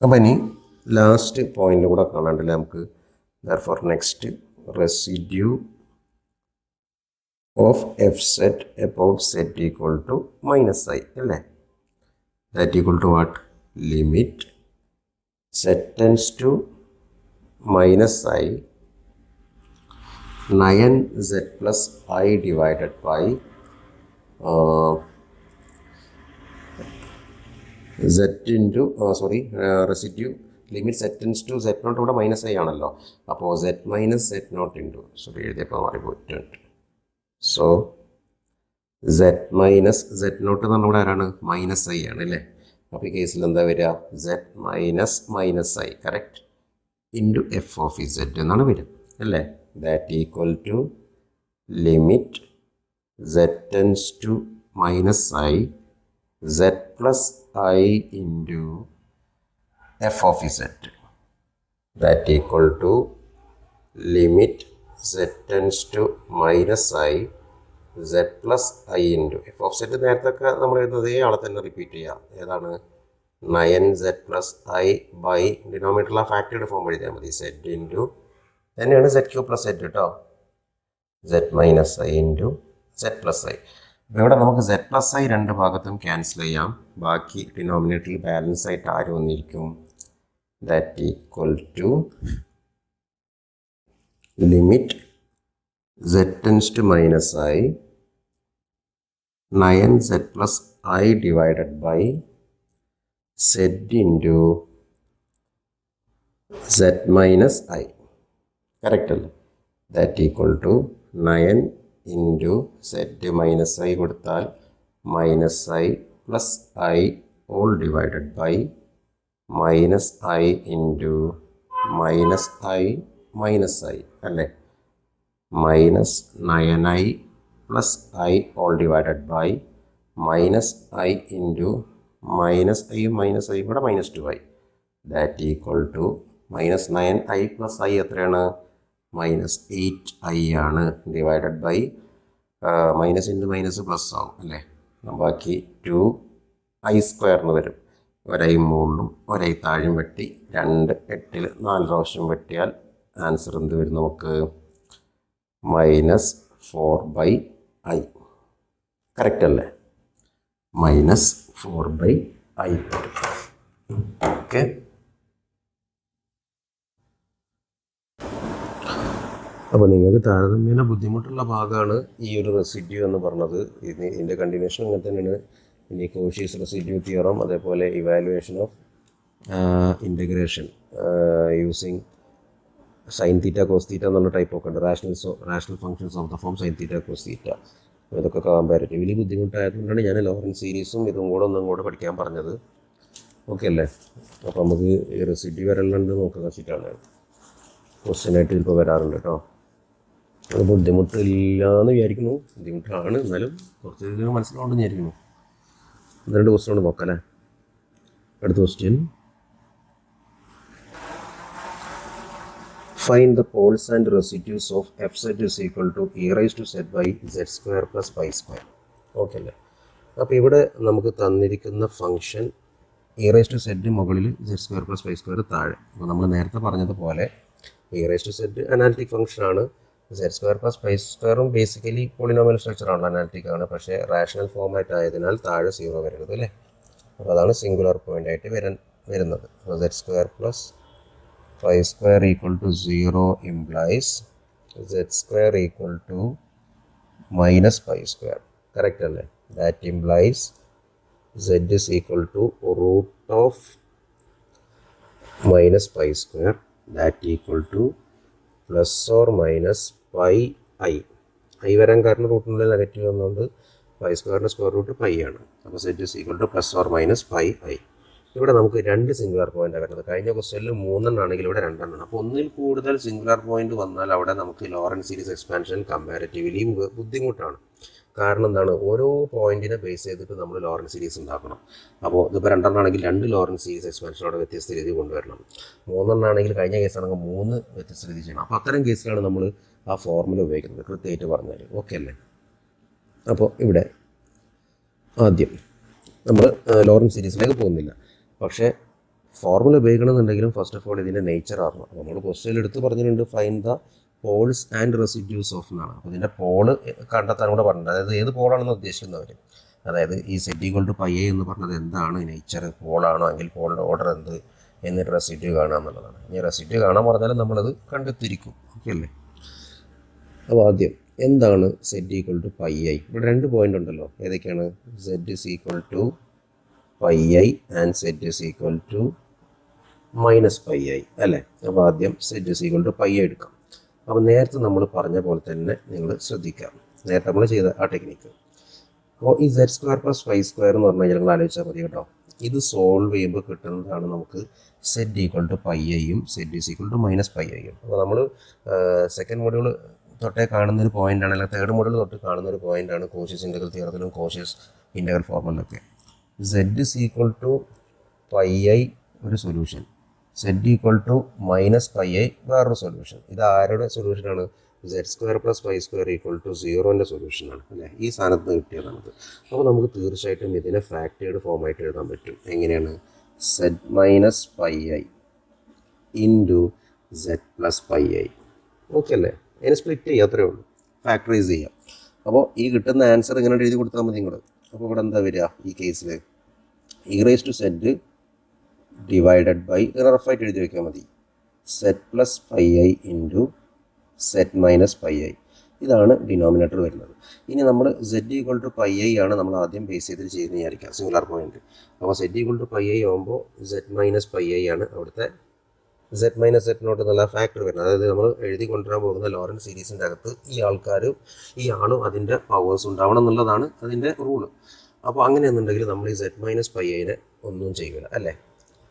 അപ്പോൾ ഇനി last point കൂടെ കാണാണ്ടല്ലേ നമുക്ക്. therefore next residue of f set about z equal to minus I അല്ലേ. that equal to what? limit z tends to minus I 9z plus I divided by z into residue limit z tends to z naught ഇവിടെ minus I ആണല്ലോ. അപ്പോൾ z minus z naught into എഴുതിയപ്പോൾ മാറിപ്പോയിട്ടുണ്ട്. So z minus z naught എന്ന് പറഞ്ഞാൽ ഇവിടെ ആരാണ്? Minus I ആണ് അല്ലേ. അപ്പോൾ ഈ കേസിൽ എന്താ വരിക? z minus minus I correct into f of z എന്നാണ് വരിക അല്ലേ. That equal to limit z tends to minus i z plus i into f of z that equal to limit z tends to minus i z plus i into f of z. നേരത്തെ നമ്മൾ എഴുതുന്നത് അതേ ആളെ തന്നെ repeat ചെയ്യാം. ഏതാണ്? 9z plus I by ഡിനോമിനേറ്ററിലെ ഫാക്ടറിയുടെ form എഴുതിയാൽ മതി. z ഇൻറ്റു തന്നെയാണ് z ക്യൂ പ്ലസ് z കേട്ടോ. z minus I into z plus I. ഇവിടെ നമുക്ക് z പ്ലസ് ഐ രണ്ട് ഭാഗത്തും ക്യാൻസൽ ചെയ്യാം. ബാക്കി ഡിനോമിനേറ്ററിൽ ബാലൻസ് ആയിട്ട് ആര് വന്നിരിക്കും? That equal to limit z tends to minus I 9z plus I divided by z into z minus I correct അല്ലേ. That equal to 9 into z minus I കൊടുത്താൽ minus I plus I all divided by minus I into minus I minus I അല്ലേ. Minus 9i plus I all divided by minus I into minus ഐയും minus ഐയും കൂടെ minus 2i that equal to minus 9i plus i എത്രയാണ്? Minus 8i ആണ്. Divided by minus into minus plus ആവും അല്ലേ. ബാക്കി 2i സ്ക്വയറിന് വരും. ഒരൈ മുകളിലും ഒരൈ താഴെയും വെട്ടി 2 8 4 പ്രാവശ്യം വെട്ടിയാൽ ആൻസർ എന്ത് വരും നമുക്ക്? മൈനസ് 4/i കറക്റ്റ് അല്ലേ. Minus 4/i. ഓക്കെ. അപ്പോൾ നിങ്ങൾക്ക് താരതമ്യേന ബുദ്ധിമുട്ടുള്ള ഭാഗമാണ് ഈ ഒരു റെസിഡ്യൂ എന്ന് പറഞ്ഞത്. ഇതിൻ്റെ കണ്ടിന്യൂഷൻ അങ്ങനെ തന്നെയാണ്. ഇനി കോഷീസ് റെസിഡ്യൂ തിയറം, അതേപോലെ evaluation of integration using sine theta cos theta എന്നുള്ള ടൈപ്പ് ഒക്കെ ഉണ്ട്. Rational functions of the form sine theta cos theta. ഇതൊക്കെ കമ്പാരിറ്റീവ്ലി ബുദ്ധിമുട്ടായതുകൊണ്ടാണ് ഞാൻ ലോറൻസ് സീരീസും ഇതും കൂടെ ഒന്നും കൂടെ പഠിക്കാൻ പറഞ്ഞത്. ഓക്കെ അല്ലേ. അപ്പോൾ നമുക്ക് ഈ റെസിഡ്യൂ വരലുണ്ട് നോക്കുക വെച്ചിട്ടാണ് ക്വസ്റ്റ്യനായിട്ട് ചിലപ്പോൾ വരാറുണ്ട് കേട്ടോ. അത് ബുദ്ധിമുട്ടില്ല എന്ന് വിചാരിക്കുന്നു. ബുദ്ധിമുട്ടാണ്, എന്നാലും കുറച്ച് ഇതിന് മനസ്സിലാവുണ്ടെന്ന് വിചാരിക്കുന്നു. 2 ക്വസ്റ്റ്യൻ കൊണ്ട് നോക്കാം അല്ലേ. അടുത്ത question, find the poles and residues of fz is equal to e raised to z by z square plus pi square. Okay അല്ലേ. അപ്പോൾ ഇവിടെ നമുക്ക് തന്നിരിക്കുന്ന function e raised to z മുകളിൽ z square plus pi square താഴെ. അപ്പോൾ നമ്മൾ നേരത്തെ പറഞ്ഞതുപോലെ e raised to z analytic ഫംഗ്ഷനാണ്. z square plus pi squareും ബേസിക്കലി പോളിനോമിയൽ സ്ട്രക്ചറാണ്, അനാലിറ്റിക് ആണ്. പക്ഷേ റാഷണൽ ഫോമാറ്റ് ആയതിനാൽ താഴെ 0 വരരുത് അല്ലേ. അപ്പോൾ അതാണ് സിംഗുലർ പോയിൻ്റ് ആയിട്ട് വരുന്നത്. അപ്പോൾ z square plus pi square equal to 0 implies z square equal to minus pi square. Correct അല്ലേ. That implies z is equal to root of minus pi square, that equal to plus or minus pi i. i വരാൻ കാരണം റൂട്ടിനുള്ള negative വന്നുകൊണ്ട് pi സ്ക്വയറിൻ്റെ square root pi ആണ്. അപ്പോൾ z is equal to plus or minus pi i. ഇവിടെ നമുക്ക് 2 singular പോയിൻ്റാണ് വരുന്നത്. കഴിഞ്ഞ ക്വസ്റ്റ്യനിൽ 3 ആണെങ്കിൽ ഇവിടെ 2 എണ്ണം. അപ്പോൾ ഒന്നിൽ കൂടുതൽ സിംഗുലർ പോയിന്റ് വന്നാൽ അവിടെ നമുക്ക് ലോറൻസ് സീരീസ് എക്സ്പാൻഷൻ കമ്പാരിറ്റീവ്ലി ബുദ്ധിമുട്ടാണ്. കാരണം എന്താണ്? ഓരോ പോയിന്റിനെ ബേസ് ചെയ്തിട്ട് നമ്മൾ ലോറൻസ് സീരീസ് ഉണ്ടാക്കണം. അപ്പോൾ ഇതിപ്പോൾ 2 ആണെങ്കിൽ 2 ലോറൻസ് സീരീസ് എക്സ്പാൻഷനോടെ വ്യത്യസ്ത രീതി കൊണ്ടുവരണം. 3 ആണെങ്കിൽ കഴിഞ്ഞ കേസാണെങ്കിൽ 3 വ്യത്യസ്ത രീതി ചെയ്യണം. അപ്പോൾ അത്തരം കേസിലാണ് നമ്മൾ ആ ഫോർമുല ഉപയോഗിക്കുന്നത്, കൃത്യമായിട്ട് പറഞ്ഞാൽ. ഓക്കെ അല്ലേ. അപ്പോൾ ഇവിടെ ആദ്യം നമ്മൾ ലോറൻസ് സീരീസിലേക്ക് പോകുന്നില്ല, പക്ഷേ ഫോർമുല ഉപയോഗിക്കണമെന്നുണ്ടെങ്കിലും ഫസ്റ്റ് ഓഫ് ഓൾ ഇതിൻ്റെ നേച്ചർ അറിയണം. നമ്മൾ ക്വസ്റ്റ്യൻ എടുത്ത് പറഞ്ഞിട്ടുണ്ട് fine the Paul's and residues of എന്നാണ്. അപ്പോൾ ഇതിൻ്റെ പോള് കണ്ടെത്താൻ കൂടെ പറഞ്ഞിട്ടുണ്ട്. അതായത് ഏത് പോളാണെന്ന് ഉദ്ദേശിക്കുന്നവർ, അതായത് ഈ സെറ്റ് ഈക്വൽ ടു പൈ എന്ന് പറഞ്ഞത് എന്താണ് നേച്ചർ, പോളാണോ എങ്കിൽ പോളിൻ്റെ ഓർഡർ എന്ത്, എന്നിട്ട് റെസിഡ്യൂ കാണുക എന്നുള്ളതാണ്. ഇനി റെസിഡ്യൂ കാണാൻ പറഞ്ഞാലും നമ്മളത് കണ്ടെത്തിരിക്കും. ഓക്കെ അല്ലേ? അപ്പോൾ ആദ്യം എന്താണ് z equal to pi i? ഇവിടെ 2 പോയിന്റ് ഉണ്ടല്ലോ. ഏതൊക്കെയാണ്? Z is equal to pi i and z is equal to minus pi i അല്ലേ? അപ്പോൾ ആദ്യം z is equal to pi i എടുക്കാം. അപ്പോൾ നേരത്തെ നമ്മൾ പറഞ്ഞ പോലെ തന്നെ നിങ്ങൾ ശ്രദ്ധിക്കാം, നേരത്തെ നമ്മൾ ചെയ്ത ആ ടെക്നിക്ക്. അപ്പോൾ ഈ z square plus Y square എന്ന് പറഞ്ഞു കഴിഞ്ഞാൽ നിങ്ങൾ ആലോചിച്ചാൽ മതി കേട്ടോ. ഇത് സോൾവ് ചെയ്യുമ്പോൾ കിട്ടുന്നതാണ് നമുക്ക് സെറ്റ് ഈക്വൽ ടു പൈ ഐയും z is equal to minus pi ഐയും. അപ്പോൾ നമ്മൾ സെക്കൻഡ് മൊഡ്യൂൾ തൊട്ടേ കാണുന്നൊരു പോയിൻ്റാണ്, അല്ലെങ്കിൽ തേർഡ് മൊഡ്യൂൾ തൊട്ട് കാണുന്നൊരു പോയിൻ്റാണ് കോഷ്യസ് ഇൻ്റഗ്രൽ തിയറത്തിലും കോഷ്യസ് ഇൻ്റഗ്രൽ ഫോർമുലൊക്കെ. Z is equal to pi I ഒരു solution, Z equal to minus pi I വേറൊരു സൊല്യൂഷൻ. ഇത് ആരുടെ സൊല്യൂഷനാണ്? Z square plus Y square equal to 0ൻ്റെ സൊല്യൂഷനാണ് അല്ലേ? ഈ സ്ഥാനത്ത് കിട്ടിയതാണത്. അപ്പോൾ നമുക്ക് തീർച്ചയായിട്ടും ഇതിനെ ഫാക്ടേഡ് ഫോമായിട്ട് എഴുതാൻ പറ്റും. എങ്ങനെയാണ്? Set minus pi I into Z plus pi I. Okay അല്ലേ? അതിനെ സ്പ്ലിറ്റ് ചെയ്യുക, അത്രയേ ഉള്ളൂ, ഫാക്ടറൈസ് ചെയ്യാം. അപ്പോൾ ഈ കിട്ടുന്ന ആൻസർ ഇങ്ങനെ എഴുതി കൊടുത്താൽ മതി നിങ്ങൾ. അപ്പോൾ ഇവിടെ എന്താ വരിക ഈ കേസിൽ? E raise to set divided by, റഫായിട്ട് എഴുതി വയ്ക്കാൻ മതി, Z plus pi I into set minus pi I. ഇതാണ് ഡിനോമിനേറ്റർ വരുന്നത്. ഇനി നമ്മൾ Z equal to pi I ആണ് നമ്മൾ ആദ്യം ബേസ് ചെയ്തിട്ട് ചെയ്യുന്ന വിചാരിക്കാം, സിംഗുലാർ പോയിന്റ്. അപ്പോൾ Z equal to pi I ആകുമ്പോൾ സെറ്റ് മൈനസ് പൈ ഐ ആണ് അവിടുത്തെ സെറ്റ് മൈനസ് സെറ്റ് നോട്ട് എന്നുള്ള ഫാക്ടർ വരുന്നത്. അതായത് നമ്മൾ എഴുതി കൊണ്ടുവരാൻ പോകുന്ന ലോറൻസ് സീരീസിൻ്റെ അകത്ത് ഈ ആളും അതിൻ്റെ പവേഴ്സ് ഉണ്ടാവണം എന്നുള്ളതാണ് അതിൻ്റെ റൂള്. അപ്പോൾ അങ്ങനെയെന്നുണ്ടെങ്കിൽ നമ്മൾ ഈ സെറ്റ് മൈനസ് പൈ ഐനെ ഒന്നും ചെയ്യില്ല അല്ലേ?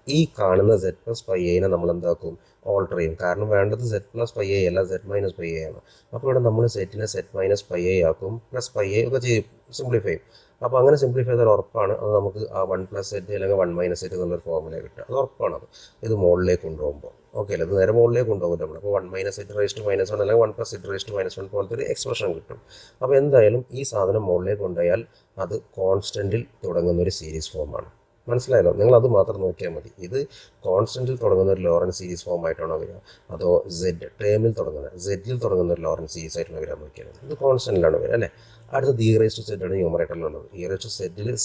ഈ കാണുന്ന സെറ്റ് പ്ലസ് പൈ ഐനെ നമ്മൾ എന്താക്കും? ഓൾട്ടർ ചെയ്യും. കാരണം വേണ്ടത് സെറ്റ് പ്ലസ് പൈ ഐ അല്ല, സെറ്റ് മൈനസ് പൈ ഐ ആണ്. അപ്പോൾ ഇവിടെ നമ്മൾ സെറ്റിനെ സെറ്റ് മൈനസ് പൈ ഐ ആക്കും, പ്ലസ് പൈ ഐ ഒക്കെ ചെയ്യും, സിംപ്ലിഫൈ ചെയ്യും. അപ്പോൾ അങ്ങനെ സിംപ്ലിഫൈ ചെയ്താൽ ഉറപ്പാണ് അത് നമുക്ക് ആ 1 പ്ലസ് സെറ്റ് അല്ലെങ്കിൽ 1 മൈനസ് സെറ്റ് എന്നുള്ളൊരു ഫോർമുല കിട്ടുക. അത് ഉറപ്പാണത്. ഇത് മുകളിലേക്ക് കൊണ്ടുപോകുമ്പോൾ ഓക്കെ അല്ലേ? ഇത് നേരെ മുകളിലേക്ക് കൊണ്ടുപോകും നമ്മൾ. അപ്പോൾ 1 minus z raise to minus 1 അല്ലെങ്കിൽ 1 plus z raise to minus 1 പോലത്തെ ഒരു എക്സ്പ്രഷൻ കിട്ടും. അപ്പോൾ എന്തായാലും ഈ സാധനം മുകളിലേക്ക് കൊണ്ടുപോയാൽ അത് കോൺസ്റ്റൻറ്റിൽ തുടങ്ങുന്ന ഒരു സീരീസ് ഫോമാണ്. മനസ്സിലായല്ലോ? നിങ്ങൾ അത് മാത്രം നോക്കിയാൽ മതി. ഇത് കോൺസ്റ്റൻറ്റിൽ തുടങ്ങുന്ന ഒരു ലോറൻസ് സീരീസ് ഫോം ആയിട്ടാണോ വരിക, അതോ സെറ്റിൽ തുടങ്ങുന്ന ഒരു ലോറൻസ് സീരീസ് ആയിട്ടാണ് വരിക നോക്കിയാൽ ഇത് കോൺസ്റ്റൻറ്റിലാണ് വരിക അല്ലേ? അടുത്തത് ഇ റേസ് ടു സെറ്റ് ആണ് ന്യൂമറേറ്ററിലുള്ളത്. ഇ റേസ് ടു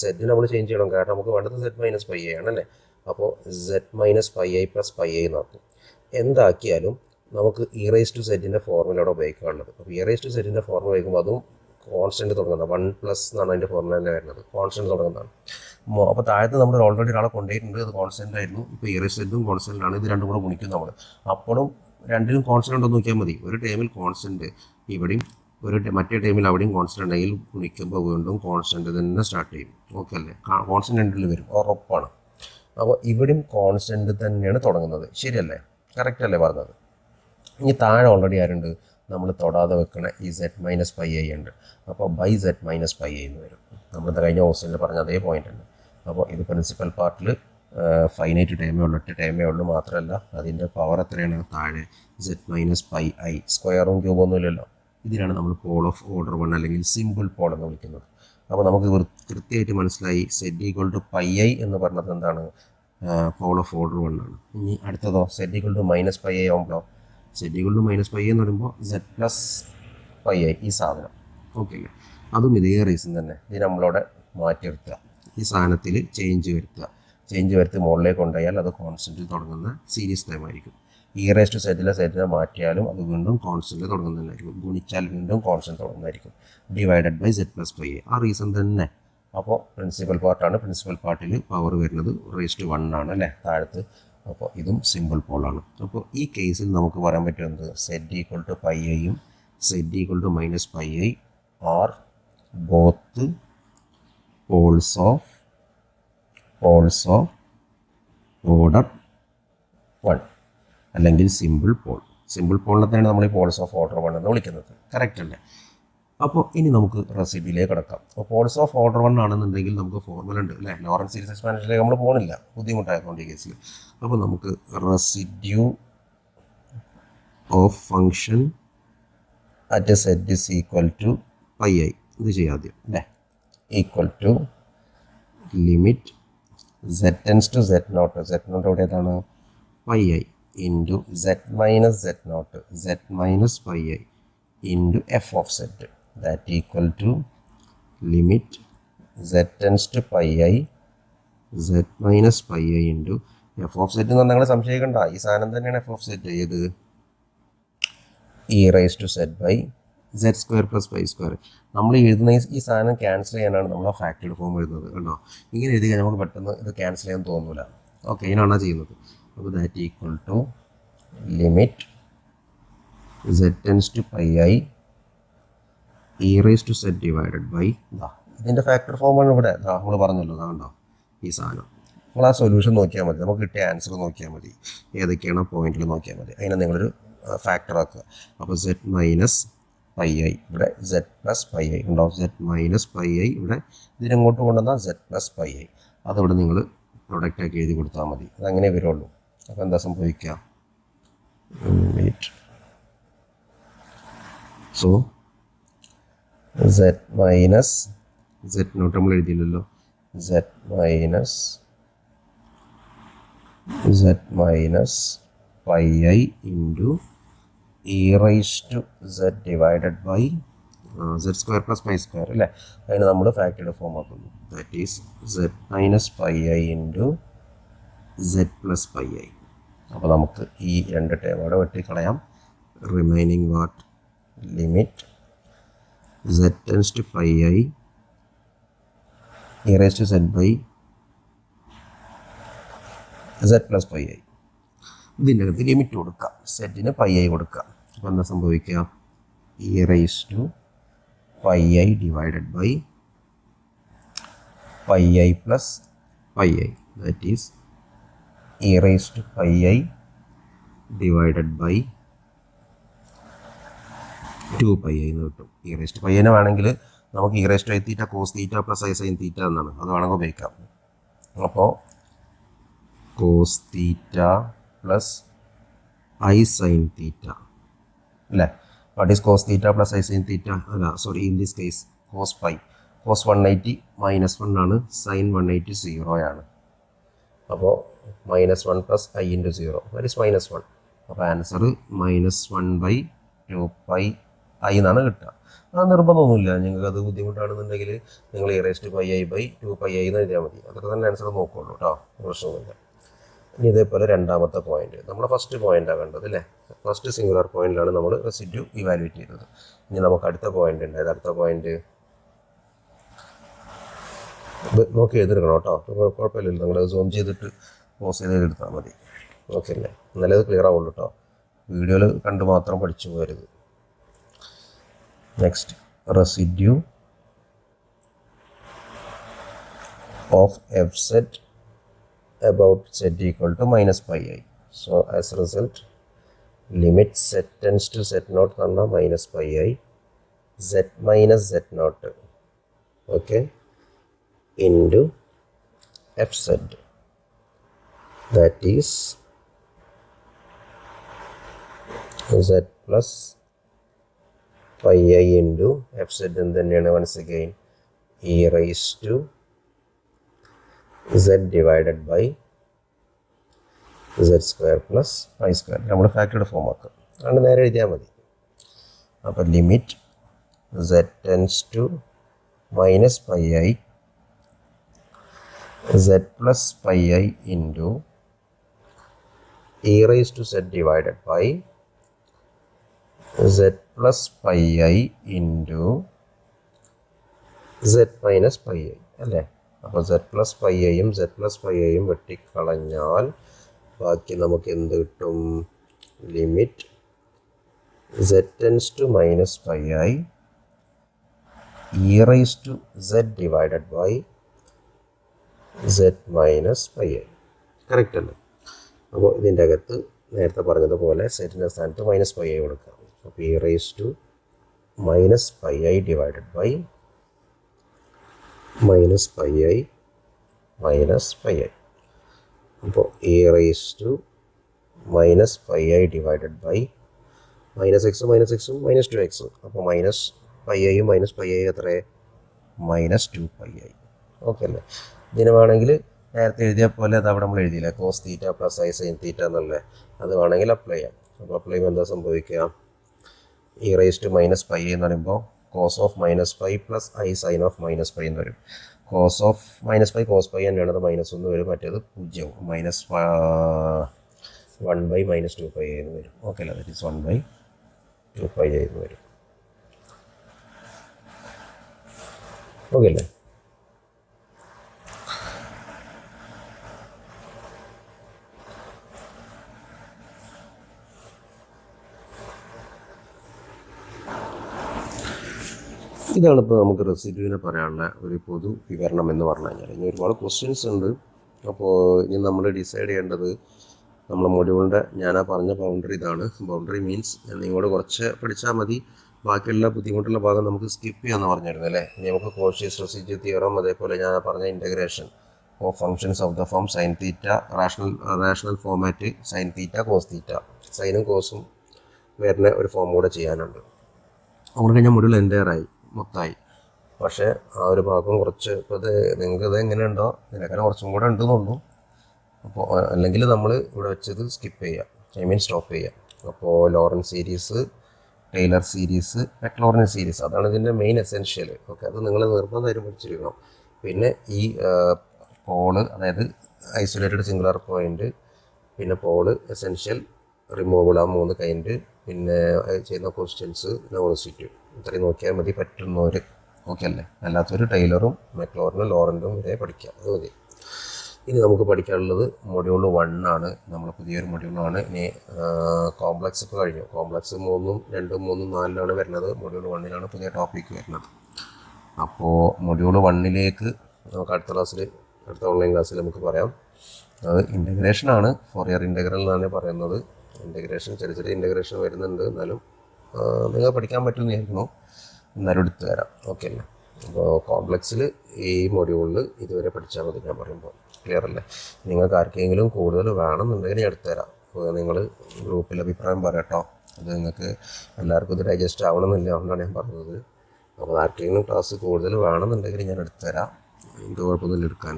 സെറ്റ് നമ്മൾ ചേഞ്ച് ചെയ്യണം, കാരണം നമുക്ക് വേണ്ടത് സെറ്റ് മൈനസ് പൈ ഐ ആണല്ലേ. അപ്പോൾ set minus pi i plus pi I നോക്കും. എന്താക്കിയാലും നമുക്ക് ഇ റേസ് ടു സെറ്റിൻ്റെ ഫോർമുല അവിടെ ഉപയോഗിക്കാനുള്ളത്. അപ്പോൾ ഇ റേസ് ടു സെറ്റിൻ്റെ ഫോർമുല ഉപയോഗിക്കുമ്പോൾ അതും കോൺസ്റ്റൻറ്റ് തുടങ്ങുന്നത് 1 പ്ലസ് എന്നാണ് അതിൻ്റെ ഫോർമുല തന്നെ വരുന്നത്, കോൺസ്റ്റൻറ്റ് തുടങ്ങുന്നതാണ്. അപ്പോൾ താഴത്ത് നമ്മൾ ഓൾറെഡി ഒരാളെ കൊണ്ടുപോയിട്ടുണ്ട്, അത് കോൺസ്റ്റൻ്റ് ആയിരുന്നു. ഇപ്പോൾ ഇ റേസ് സെറ്റും കോൺസ്റ്റൻ്റ് ആണ്. ഇത് രണ്ടും കൂടെ ഗുണിക്കും നമ്മൾ. അപ്പോഴും രണ്ടിലും കോൺസ്റ്റൻ്റ് ഉണ്ടോ നോക്കിയാൽ മതി. ഒരു ടൈമിൽ കോൺസ്റ്റൻറ്റ് ഇവിടെയും മറ്റേ ടൈമിൽ അവിടെയും കോൺസ്റ്റൻ്റ് ഉണ്ടെങ്കിൽ ഗുണിക്കുമ്പോൾ വീണ്ടും കോൺസ്റ്റൻറ്റ് തന്നെ സ്റ്റാർട്ട് ചെയ്യും. ഓക്കെ അല്ലേ? കോൺസ്റ്റൻ്റ് രണ്ടിൽ വരും, ഉറപ്പാണ്. അപ്പോൾ ഇവിടെയും കോൺസ്റ്റൻറ്റ് തന്നെയാണ് തുടങ്ങുന്നത്. ശരിയല്ലേ? കറക്റ്റ് അല്ലേ പറഞ്ഞത്? ഇനി താഴെ ഓൾറെഡി ആരുണ്ട്? നമ്മൾ തൊടാതെ വെക്കണ ഈ സെറ്റ് മൈനസ് പൈ ഐ ഉണ്ട്. അപ്പോൾ by z minus pi I എന്ന് വരും. നമ്മളിത് കഴിഞ്ഞ ഹോസ്റ്റലിൽ പറഞ്ഞ അതേ പോയിൻ്റ് ഉണ്ട്. അപ്പോൾ ഇത് പ്രിൻസിപ്പൽ പാർട്ടിൽ ഫൈനൈറ്റ് ടൈമേ ഉള്ളൂ, 8 ടൈമേ ഉള്ളൂ. മാത്രമല്ല അതിൻ്റെ പവർ എത്രയാണ്? താഴെ സെറ്റ് മൈനസ് പൈ ഐ, സ്ക്വയറും ക്യൂബൊന്നും ഇല്ലല്ലോ. ഇതിനാണ് നമ്മൾ പോൾ ഓഫ് ഓർഡർ 1 അല്ലെങ്കിൽ സിമ്പിൾ പോൾ എന്ന് വിളിക്കുന്നത്. അപ്പോൾ നമുക്ക് കൃത്യമായിട്ട് മനസ്സിലായി Z equal to pi I എന്ന് പറഞ്ഞത് എന്താണ്? പോൾ ഓഫ് ഓർഡർ 1 ആണ്. ഇനി അടുത്തതോ Z equal to minus pi I ആകുമ്പോഴോ? Z equal to minus pi എന്ന് പറയുമ്പോൾ സെറ്റ് പ്ലസ് പൈ ഐ ഈ സാധനം. ഓക്കെ അല്ലേ? അതും ഇതേ റീസൺ തന്നെ. ഇത് നമ്മളവിടെ മാറ്റി നിർത്തുക, ഈ സാധനത്തിൽ ചേഞ്ച് വരുത്തുക മുകളിലേക്ക് കൊണ്ടുപോയാൽ അത് കോൺസ്റ്റൻറ്റിൽ തുടങ്ങുന്ന സീരീസ് ടൈം ആയിരിക്കും. ഇ റേസ് ടു സെറ്റിനെ മാറ്റിയാലും അത് വീണ്ടും കോൺസ്റ്റൻറ്റിൽ തുടങ്ങുന്നതായിരിക്കും. ഗുണിച്ചാൽ വീണ്ടും കോൺസ്റ്റൻറ്റ് തുടങ്ങുന്നതായിരിക്കും. Divided by Z plus pi I, ആ റീസൺ തന്നെ. അപ്പോൾ പ്രിൻസിപ്പൽ പാർട്ടാണ്. പ്രിൻസിപ്പൽ പാർട്ടിൽ പവർ വരുന്നത് റേസ് ടു 1 ആണ് അല്ലേ താഴത്ത്. അപ്പോൾ ഇതും സിമ്പിൾ പോളാണ്. അപ്പോൾ ഈ കേസിൽ നമുക്ക് പറയാൻ പറ്റുന്നത് സെറ്റ് ഈക്വൽ ടു പൈ ഐയും z equal to minus pi i are both poles of order 1 അല്ലെങ്കിൽ സിമ്പിൾ പോൾ. സിമ്പിൾ പോളിനെ തന്നെയാണ് നമ്മൾ ഈ പോൾസ് ഓഫ് ഓർഡർ 1 എന്ന് വിളിക്കുന്നത്. കറക്റ്റ് അല്ലേ? അപ്പോൾ ഇനി നമുക്ക് റെസിഡ്യൂയിലേക്ക് കിടക്കാം. അപ്പോൾ പോൾസ് ഓഫ് ഓർഡർ 1 ആണെന്നുണ്ടെങ്കിൽ നമുക്ക് ഫോർമുല ഉണ്ട് അല്ലേ? ലോറൻസ് സീരീസ് എക്സ്പാൻഷനിലേക്ക് നമ്മൾ പോകുന്നില്ല, ബുദ്ധിമുട്ടായതുകൊണ്ട് ഈ കേസിൽ. അപ്പോൾ നമുക്ക് residue of function at z is equal to pi i ഇത് ചെയ്യാം ആദ്യം അല്ലേ? Equal to limit set tends to z naught. Z naught ഇവിടെ ഏതാണ്? Pi I into set minus set naught z minus pi I into f of z that equal to limit set tends to pi i z minus pi I into f of z എന്ന് പറഞ്ഞാൽ നിങ്ങൾ സംശയിക്കണ്ട, ഈ സാധനം തന്നെയാണ് F of Z. ഏത്? E rice to Z by Z square plus pi square. നമ്മൾ എഴുതുന്ന ഈ സാധനം ക്യാൻസൽ ചെയ്യാനാണ് നമ്മൾ ആ ഫാക്ടറിയുടെ ഫോം എഴുതുന്നത്. കണ്ടോ, ഇങ്ങനെ എഴുതി കഴിഞ്ഞാൽ നമുക്ക് പെട്ടെന്ന് ഇത് ക്യാൻസൽ ചെയ്യാൻ തോന്നില്ല. ഓക്കെ, ഇതിനാണ് ചെയ്യുന്നത്. അപ്പോൾ that equal to limit set tends to pi I E rice to set divided by ഇതിൻ്റെ ഫാക്ടർ ഫോമാണ് ഇവിടെ. നമ്മൾ പറഞ്ഞല്ലോ, കണ്ടോ ഈ സാധനം. നമ്മൾ ആ സൊല്യൂഷൻ നോക്കിയാൽ മതി, നമുക്ക് കിട്ടിയ ആൻസർ നോക്കിയാൽ മതി, ഏതൊക്കെയാണ് പോയിന്റിൽ നോക്കിയാൽ മതി. അതിനെ നിങ്ങളൊരു ഫാക്ടർ ആക്കുക. അപ്പോൾ സെറ്റ് മൈനസ് പൈ ഐ ഇവിടെ സെറ്റ് പ്ലസ് പൈ ഐ ഉണ്ടാവും. സെറ്റ് മൈനസ് പൈ ഐ ഇവിടെ ഇതിനങ്ങോട്ട് കൊണ്ടുവന്നാൽ സെറ്റ് പ്ലസ് പൈ ഐ. അതവിടെ നിങ്ങൾ പ്രൊഡക്റ്റാക്കി എഴുതി കൊടുത്താൽ മതി. അതങ്ങനെ വരുള്ളൂ. അപ്പോൾ എന്താ സംഭവിക്കുക? So Z minus set naught നമ്മൾ എഴുതിയില്ലല്ലോ. Z minus pi I into E rice to set divided by Z square plus pi square അല്ലേ. അതിന് നമ്മൾ ഫാക്ടറിയുടെ ഫോം ആക്കുന്നു. That is Z minus pi I into Z plus pi I. അപ്പോൾ നമുക്ക് ഈ രണ്ട് ടേം അവിടെ വെട്ടിക്കളയാം. Remaining what? Limit set tends to pi I E rice to Z by Z plus pi I. ഇതിൻ്റെ അകത്ത് ലിമിറ്റ് കൊടുക്കുക, സെറ്റിന് പൈ ഐ കൊടുക്കുക. അപ്പോൾ എന്താ സംഭവിക്കുക? E rice to pi i divided by pi i plus pi i. That is e rice to pi i divided by 2 pi I എന്ന് കിട്ടും. ഇ റൈസ് ടു പൈ ഐനെ വേണമെങ്കിൽ നമുക്ക് e rice to i theta cos theta plus i sine theta എന്നാണ്, അത് വേണമെങ്കിൽ ഉപയോഗിക്കാം. അപ്പോൾ cos theta plus i sine theta അല്ലേ. What is cos theta plus i sine theta? അല്ല sorry, in this case cos pi. Cos 180 -1 ആണ്, sine 180 0 ആണ്. അപ്പോൾ -1 plus i into 0 that is -1. അപ്പോൾ ആൻസർ -1/2 പൈ ഐ എന്നാണ് കിട്ടുക. അത് നിർബന്ധമൊന്നുമില്ല. നിങ്ങൾക്ക് അത് ബുദ്ധിമുട്ടാണെന്നുണ്ടെങ്കിൽ നിങ്ങൾ e rice to pi i by 2 pi I എന്ന് എഴുതിയാൽ മതി. അതൊക്കെ തന്നെ ആൻസർ നോക്കുള്ളൂ കേട്ടോ, പ്രശ്നമൊന്നുമില്ല. ഇനി ഇതേപോലെ രണ്ടാമത്തെ പോയിന്റ്, നമ്മുടെ ഫസ്റ്റ് പോയിന്റാണ് കണ്ടത് അല്ലേ. ഫസ്റ്റ് സിംഗുലർ പോയിന്റിലാണ് നമ്മൾ റെസിഡ്യൂ ഇവാലുവേറ്റ് ചെയ്തത്. ഇനി നമുക്ക് അടുത്ത പോയിന്റ് ഉണ്ട്. അടുത്ത പോയിന്റ് നോക്കി എഴുതിയെടുക്കണം കേട്ടോ, കുഴപ്പമില്ലല്ലോ. നിങ്ങൾ സൂം ചെയ്തിട്ട് പോസ് ചെയ്ത് എടുത്താൽ മതി. ഓക്കെ അല്ലേ, എന്നാലേ അത് ക്ലിയർ ആവുള്ളൂ കേട്ടോ. വീഡിയോയിൽ കണ്ട് മാത്രം പഠിച്ചു പോകരുത്. Next, residue of F set about z equal to minus pi I. So as a result, limit z tends to z naught karna minus pi I z minus z naught, okay, into f z, that is z plus pi I into f z, and then once again e raised to z divided by z square plus pi square. നമ്മൾ ഫാക്ടറിയുടെ form ആക്കുക, അതുകൊണ്ട് നേരെ എഴുതിയാൽ മതി. അപ്പോൾ limit z tends to minus pi i z plus pi I into E rice to z divided by z plus pi I into z minus pi i അല്ലേ. അപ്പോൾ z പ്ലസ് പൈ ഐയും z plus pi ഐയും വെട്ടിക്കളഞ്ഞാൽ ബാക്കി നമുക്ക് എന്ത് കിട്ടും? Limit z tends to minus pi I E rice to z divided by z minus pi i. Correct അല്ലേ? അപ്പോൾ ഇതിൻ്റെ അകത്ത് നേരത്തെ പറഞ്ഞതുപോലെ സെറ്റിൻ്റെ സ്ഥാനത്ത് മൈനസ് പൈ ഐ കൊടുക്കാം. അപ്പോൾ e rice to minus pi i divided by minus pi i minus pi I. അപ്പോൾ e raise to minus pi i divided by minus എക്സും മൈനസ് 2x. അപ്പോൾ മൈനസ് പൈ ഐയും മൈനസ് പൈ ഐ എത്ര? -2 pi I. Okay അല്ലേ? ഇതിന് വേണമെങ്കിൽ നേരത്തെ എഴുതിയ പോലെ അത് അവിടെ നമ്മൾ എഴുതിയില്ല, cos theta plus i sine theta എന്നുള്ളത്. അത് വേണമെങ്കിൽ അപ്ലൈ ചെയ്യാം. അപ്പോൾ അപ്ലൈ ചെയ്യുമ്പോൾ എന്താ സംഭവിക്കുക, e rice to minus pi എന്ന് പറയുമ്പോൾ cos of minus pi plus i sine of minus pi എന്ന് വരും. Cos of minus pi cos pi തന്നെയാണ്, അത് -1 വരും, മറ്റേത് 0 -1/-2π എന്ന് വരും. ഓക്കെ അല്ല, ദറ്റ് ഈസ് 1/2π എന്ന് വരും. ഓക്കെ അല്ലേ? ഇതാണിപ്പോൾ നമുക്ക് റെസിഡ്യൂവിനെ പറയാനുള്ള ഒരു പൊതു വിവരണം എന്ന് പറഞ്ഞു കഴിഞ്ഞാൽ. ഇനി ഒരുപാട് ക്വസ്റ്റ്യൻസ് ഉണ്ട്. അപ്പോൾ ഇനി നമ്മൾ ഡിസൈഡ് ചെയ്യേണ്ടത് നമ്മളെ മൊഡ്യൂളിൻ്റെ ഞാനാ പറഞ്ഞ ബൗണ്ടറി ഇതാണ്. ബൗണ്ടറി മീൻസ് നിങ്ങളോട് കുറച്ച് പഠിച്ചാൽ മതി, ബാക്കിയുള്ള ബുദ്ധിമുട്ടുള്ള ഭാഗം നമുക്ക് സ്കിപ്പ് ചെയ്യാമെന്ന് പറഞ്ഞിരുന്നു അല്ലേ. ഇനി നമുക്ക് കോഷ്യസ് റെസിഡ്യൂ തിയറം, അതേപോലെ ഞാൻ പറഞ്ഞ integration of functions of the form sine theta, rational format sine theta cos theta, സൈനും കോസും വരുന്ന ഒരു ഫോം കൂടെ ചെയ്യാനുണ്ട്. അവിടെ കഴിഞ്ഞാൽ മൊഡ്യൂൾ എൻ്റെയറായി മൊത്തമായി. പക്ഷേ ആ ഒരു ഭാഗം കുറച്ച് ഇപ്പോൾ ഇത് നിങ്ങൾക്കിത് എങ്ങനെയുണ്ടോ ഇതിനേക്കാളും കുറച്ചും കൂടെ ഉണ്ടെന്നുള്ളൂ. അപ്പോൾ അല്ലെങ്കിൽ നമ്മൾ ഇവിടെ വെച്ചത് സ്കിപ്പ് ചെയ്യാം, സ്റ്റോപ്പ് ചെയ്യാം. അപ്പോൾ Laurent series, Taylor series, Maclaurin series, അതാണ് ഇതിൻ്റെ മെയിൻ എസെൻഷ്യൽ. ഓക്കെ, അത് നിങ്ങൾ നിർബന്ധമായിട്ട് പഠിച്ചിരിക്കണം. പിന്നെ ഈ പോള്, അതായത് ഐസൊലേറ്റഡ് സിംഗുലർ പോയിൻ്റ്, പിന്നെ പോള്, എസെൻഷ്യൽ, റിമൂവബിൾ, ആ 3 കൈൻഡ്, പിന്നെ ചെയ്യുന്ന ക്വസ്റ്റ്യൻസ്, റെസിഡ്യൂ, ഇത്രയും നോക്കിയാൽ മതി പറ്റുന്നവർ. ഓക്കെ അല്ലേ? അല്ലാത്തൊരു ടൈലറും മെക്ലോറിനും ലോറൻറ്റും വരെ പഠിക്കാം, അത് മതി. ഇനി നമുക്ക് പഠിക്കാനുള്ളത് മൊഡ്യൂൾ 1 ആണ്, നമ്മൾ പുതിയൊരു മൊഡ്യൂളാണ്. ഇനി കോംപ്ലക്സ് ഇപ്പോൾ കഴിഞ്ഞു. കോംപ്ലക്സ് 3, 2, 3, 4 വരുന്നത്. മൊഡ്യൂൾ 1 പുതിയ ടോപ്പിക്ക് വരുന്നത്. അപ്പോൾ മൊഡ്യൂൾ 1 നമുക്ക് അടുത്ത ഓൺലൈൻ ക്ലാസ്സിൽ നമുക്ക് പറയാം. അത് ഇൻ്റഗ്രേഷനാണ്, ഫോറിയർ ഇൻ്റഗ്രൽ എന്നാണ് പറയുന്നത്. ഇൻ്റഗ്രേഷൻ ചെറിയ ഇൻ്റഗ്രേഷൻ വരുന്നുണ്ട്, എന്നാലും നിങ്ങൾ പഠിക്കാൻ പറ്റുമെന്ന് വിചാരിക്കുന്നു. എന്നാലും എടുത്തു തരാം. ഓക്കെ അല്ലേ? അപ്പോൾ കോംപ്ലക്സിൽ ഈ മൊഡ്യൂളിൽ ഇതുവരെ പഠിച്ചാൽ മതി ഞാൻ പറയുമ്പോൾ. ക്ലിയർ അല്ലേ? നിങ്ങൾക്ക് ആർക്കെങ്കിലും കൂടുതൽ വേണമെന്നുണ്ടെങ്കിൽ ഞാൻ എടുത്തു തരാം. അപ്പോൾ നിങ്ങൾ ഗ്രൂപ്പിൽ അഭിപ്രായം പറയട്ടോ. അത് നിങ്ങൾക്ക് എല്ലാവർക്കും ഇത് ഡൈജസ്റ്റ് ആവണമെന്നില്ല, അതുകൊണ്ടാണ് ഞാൻ പറഞ്ഞത്. അപ്പോൾ ആർക്കെങ്കിലും ക്ലാസ് കൂടുതൽ വേണമെന്നുണ്ടെങ്കിൽ ഞാൻ എടുത്തു തരാം, എനിക്ക് കുഴപ്പമൊന്നുമില്ല എടുക്കാൻ.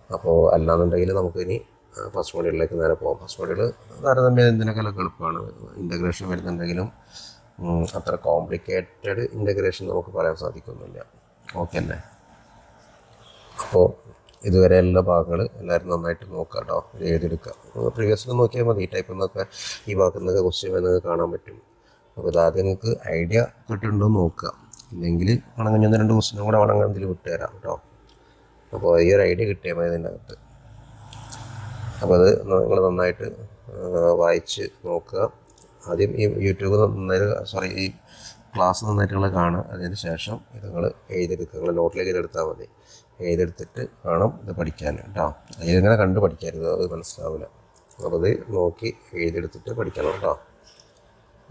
അപ്പോൾ അല്ലാന്നുണ്ടെങ്കിൽ നമുക്കിനി ഫസ്റ്റ് മൊഡ്യൂളിലേക്ക് നേരെ പോകാം. ഫസ്റ്റ് മൊഡ്യൂൾ താരതമ്യം എന്തിനേക്കാളൊക്കെ എളുപ്പമാണ്. ഇൻ്റഗ്രേഷൻ വരുന്നുണ്ടെങ്കിലും അത്ര കോംപ്ലിക്കേറ്റഡ് ഇൻ്റഗ്രേഷൻ നമുക്ക് പറയാൻ സാധിക്കുന്നില്ല. ഓക്കെ അല്ലേ? അപ്പോൾ ഇതുവരെ എല്ലാ ഭാഗങ്ങൾ എല്ലാവരും നന്നായിട്ട് നോക്കുക കേട്ടോ, എഴുതിയെടുക്കുക. പ്രീവിയസിൽ നോക്കിയാൽ മതി, ഈ ടൈപ്പിൽ നിന്നൊക്കെ ഈ ഭാഗത്തു നിന്നൊക്കെ ക്വസ്റ്റ്യൻ എന്നൊക്കെ കാണാൻ പറ്റും. അപ്പോൾ ഇതാദ്യം നിങ്ങൾക്ക് ഐഡിയ കിട്ടുന്നുണ്ടോ നോക്കുക. ഇല്ലെങ്കിൽ വേണമെങ്കിൽ 1-2 ക്വസ്റ്റ്യനും കൂടെ വേണമെങ്കിൽ ഇതിൽ വിട്ടുതരാം കേട്ടോ. അപ്പോൾ ഈ ഒരു ഐഡിയ കിട്ടിയാൽ മതി ഇതിൻ്റെ അകത്ത്. അപ്പോൾ അത് നിങ്ങൾ നന്നായിട്ട് വായിച്ച് നോക്കുക. ആദ്യം ഈ യൂട്യൂബ് ഈ ക്ലാസ് നന്നായിട്ട് നിങ്ങൾ കാണുക. അതിന് ശേഷം ഇത് നിങ്ങൾ എഴുതിയെടുക്കുക. നിങ്ങൾ നോട്ടിലേക്ക് ഇതെടുത്താൽ മതി. എഴുതിയെടുത്തിട്ട് വേണം ഇത് പഠിക്കാൻ കേട്ടോ. ഇതിങ്ങനെ കണ്ട് പഠിക്കരുത്, അത് മനസ്സിലാവില്ല. അപ്പോൾ ഇത് നോക്കി എഴുതിയെടുത്തിട്ട് പഠിക്കണം കേട്ടോ.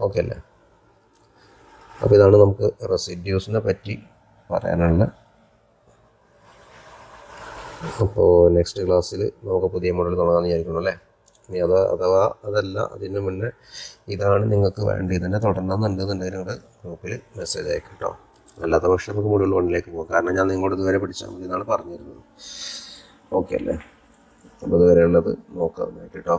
ഓക്കെ അല്ലേ? അപ്പോൾ ഇതാണ് നമുക്ക് റെസിഡ്യൂസിനെ പറ്റി പറയാനുള്ള. അപ്പോൾ നെക്സ്റ്റ് ക്ലാസ്സിൽ നമുക്ക് പുതിയ മോഡൽ തുടങ്ങാമെന്ന് വിചാരിക്കണം അല്ലേ. ഇനി അഥവാ അതല്ല, അതിന് മുന്നേ ഇതാണ് നിങ്ങൾക്ക് വേണ്ടി തന്നെ തുടരണമെന്നുണ്ടെന്നുണ്ടെങ്കിൽ നിങ്ങളുടെ ഗ്രൂപ്പിൽ മെസ്സേജ് അയക്കും കേട്ടോ. അല്ലാത്ത പക്ഷേ നമുക്ക് മൊഡ്യൂൾ 1 പോകാം. കാരണം ഞാൻ നിങ്ങളോട് ഇതുവരെ പഠിച്ചാൽ മതി എന്നാണ് പറഞ്ഞിരുന്നത്. ഓക്കെ അല്ലേ? അപ്പോൾ ഇതുവരെയുള്ളത് നോക്കാം കേട്ടോ.